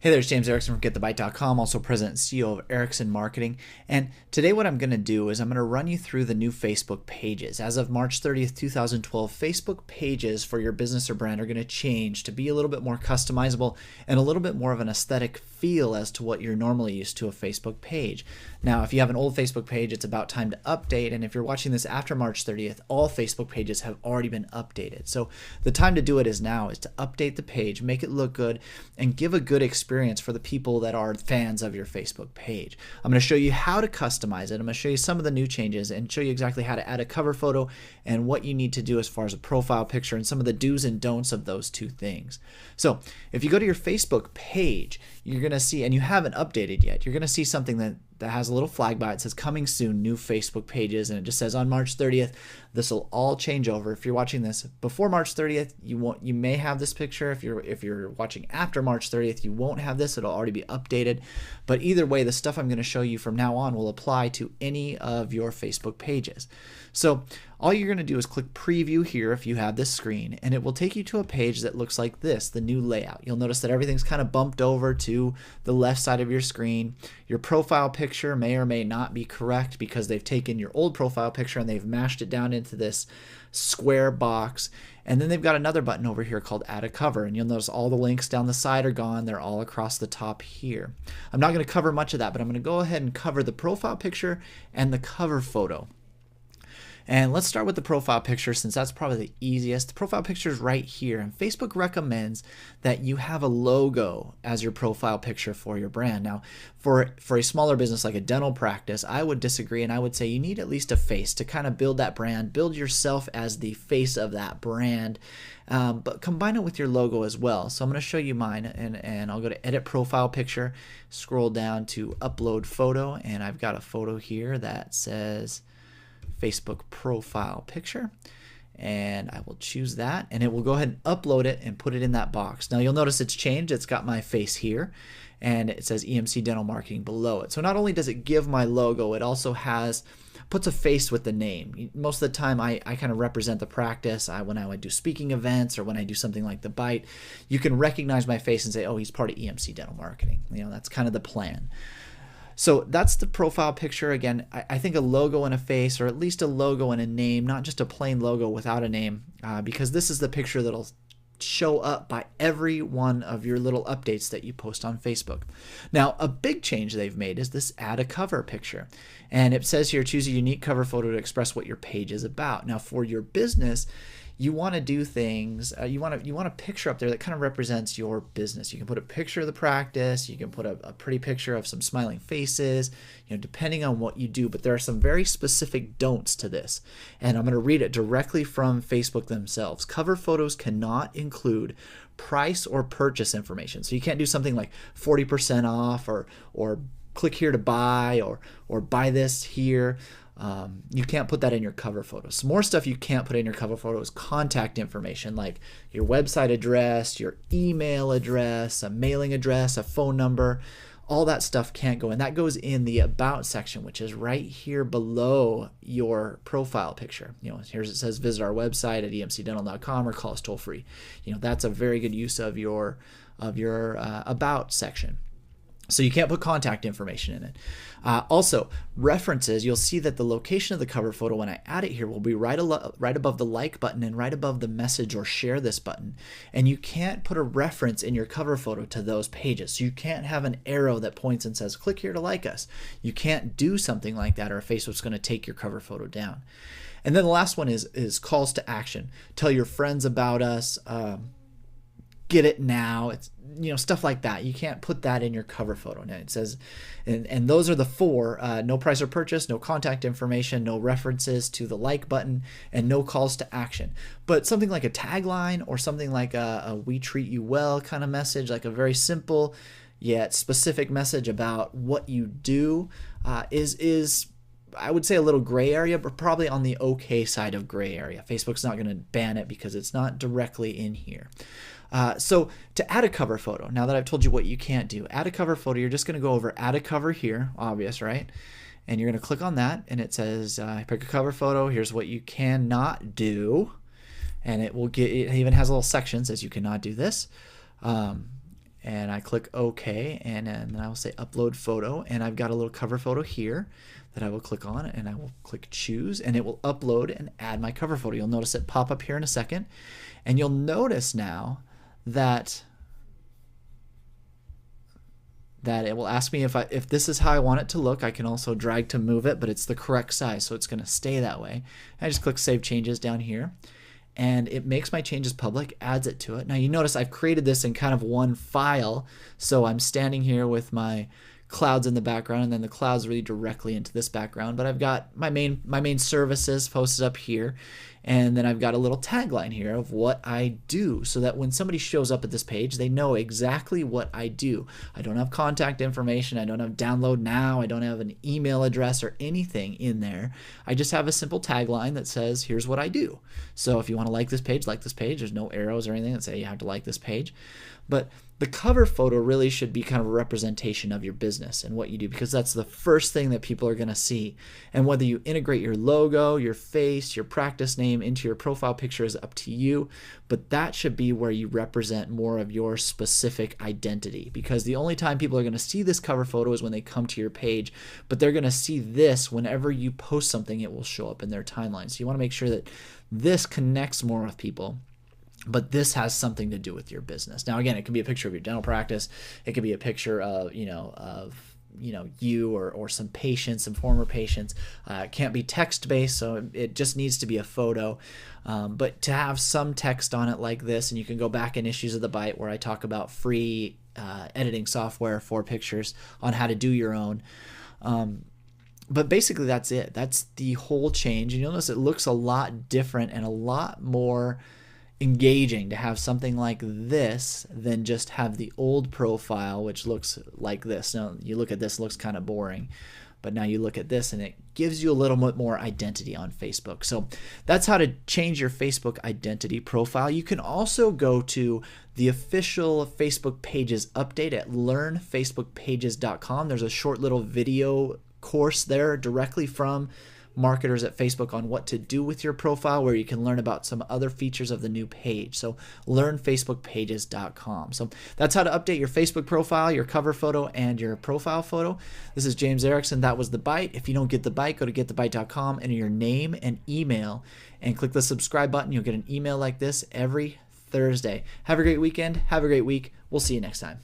Hey there, it's James Erickson from GetTheBite.com, also President and CEO of Erickson Marketing. And today what I'm going to do is I'm going to run you through the new Facebook pages. As of March 30th, 2012, Facebook pages for your business or brand are going to change to be a little bit more customizable and a little bit more of an aesthetic feel as to what you're normally used to a Facebook page. Now, if you have an old Facebook page, it's about time to update. And if you're watching this after March 30th, all Facebook pages have already been updated. So the time to do it is now, is to update the page, make it look good, and give a good experience for the people that are fans of your Facebook page. I'm going to show you how to customize it. I'm going to show you some of the new changes and show you exactly how to add a cover photo and what you need to do as far as a profile picture and some of the do's and don'ts of those two things. So if you go to your Facebook page, you're going to see, and you haven't updated yet, you're going to see something that has a little flag by it. It says coming soon, new Facebook pages, and it just says on March 30th. This will all change over. If you're watching this before March 30th, you may have this picture. If you're watching after March 30th, you won't have this. It'll already be updated. But either way, the stuff I'm going to show you from now on will apply to any of your Facebook pages. So all you're going to do is click preview here if you have this screen, and it will take you to a page that looks like this, the new layout. You'll notice that everything's kind of bumped over to the left side of your screen. Your profile picture may or may not be correct because they've taken your old profile picture and they've mashed it down into this square box. And then they've got another button over here called add a cover, and you'll notice all the links down the side are gone. They're all across the top here. I'm not going to cover much of that, but I'm going to go ahead and cover the profile picture and the cover photo. And let's start with the profile picture, since that's probably the easiest. The profile picture is right here, and Facebook recommends that you have a logo as your profile picture for your brand. Now, for a smaller business like a dental practice, I would disagree, and I would say you need at least a face to kind of build that brand, build yourself as the face of that brand, but combine it with your logo as well. So I'm going to show you mine, and I'll go to Edit Profile Picture, scroll down to Upload Photo, and I've got a photo here that says Facebook profile picture, and I will choose that, and it will go ahead and upload it and put it in that box. Now you'll notice it's changed. It's got my face here, and it says EMC Dental Marketing below it. So not only does it give my logo, it also puts a face with the name. Most of the time I kind of represent the practice. When I would do speaking events or when I do something like The Bite, you can recognize my face and say, oh, he's part of EMC Dental Marketing. That's kind of the plan. So that's the profile picture. Again, I think a logo and a face, or at least a logo and a name, not just a plain logo without a name, because this is the picture that'll show up by every one of your little updates that you post on Facebook. Now, a big change they've made is this add a cover picture. And it says here, choose a unique cover photo to express what your page is about. Now, for your business, you want to do things, you want a picture up there that kind of represents your business. You can put a picture of the practice, you can put a pretty picture of some smiling faces, depending on what you do, but there are some very specific don'ts to this. And I'm going to read it directly from Facebook themselves. Cover photos cannot include price or purchase information. So you can't do something like 40% off or click here to buy or buy this here. You can't put that in your cover photo. Some more stuff you can't put in your cover photo is contact information, like your website address, your email address, a mailing address, a phone number. All that stuff can't go in. That goes in the About section, which is right here below your profile picture. Here it says visit our website at emcdental.com or call us toll free. That's a very good use of your About section. So you can't put contact information in it. Also, references, you'll see that the location of the cover photo when I add it here will be right above the like button and right above the message or share this button. And you can't put a reference in your cover photo to those pages. So you can't have an arrow that points and says, click here to like us. You can't do something like that, or Facebook's going to take your cover photo down. And then the last one is calls to action. Tell your friends about us. Get it now. It's stuff like that. You can't put that in your cover photo. Now it says, and those are the four: no price or purchase, no contact information, no references to the like button, and no calls to action. But something like a tagline or something like a "we treat you well" kind of message, like a very simple yet specific message about what you do, is I would say a little gray area, but probably on the okay side of gray area. Facebook's not going to ban it because it's not directly in here. So to add a cover photo, now that I've told you what you can't do, add a cover photo, you're just going to go over add a cover here, obvious, right? And you're going to click on that, and it says pick a cover photo. Here's what you cannot do, and it even has a little section that says you cannot do this. and I click OK, and then I will say upload photo, and I've got a little cover photo here that I will click on, and I will click choose, and it will upload and add my cover photo. You'll notice it pop up here in a second, and you'll notice now that it will ask me if this is how I want it to look. I can also drag to move it, but it's the correct size, so it's going to stay that way. I just click Save Changes down here, and it makes my changes public, adds it to it. Now you notice I've created this in kind of one file, so I'm standing here with my clouds in the background, and then the clouds really directly into this background, but I've got my main services posted up here, and then I've got a little tagline here of what I do, so that when somebody shows up at this page, they know exactly what I do. I don't have contact information, I don't have download now, I don't have an email address or anything in there. I just have a simple tagline that says, here's what I do. So if you want to like this page, there's no arrows or anything that say you have to like this page. But the cover photo really should be kind of a representation of your business and what you do, because that's the first thing that people are going to see. And whether you integrate your logo, your face, your practice name into your profile picture is up to you, but that should be where you represent more of your specific identity, because the only time people are going to see this cover photo is when they come to your page, but they're going to see this whenever you post something. It will show up in their timeline. So you want to make sure that this connects more with people, but this has something to do with your business. Now, again, it can be a picture of your dental practice. It could be a picture of, you or some patients, some former patients. It can't be text-based, so it just needs to be a photo. But to have some text on it like this, and you can go back in Issues of the Byte where I talk about free editing software for pictures on how to do your own. But basically that's it. That's the whole change. And you'll notice it looks a lot different and a lot more engaging to have something like this than just have the old profile, which looks like this. Now you look at this, it looks kind of boring, but now you look at this and it gives you a little bit more identity on Facebook. So that's how to change your Facebook identity profile. You can also go to the official Facebook Pages update at learnfacebookpages.com. There's a short little video course there directly from marketers at Facebook on what to do with your profile, where you can learn about some other features of the new page. So learnfacebookpages.com. So that's how to update your Facebook profile, your cover photo, and your profile photo. This is James Erickson. That was The Byte. If you don't get The Byte, go to getthebyte.com, enter your name and email, and click the subscribe button. You'll get an email like this every Thursday. Have a great weekend. Have a great week. We'll see you next time.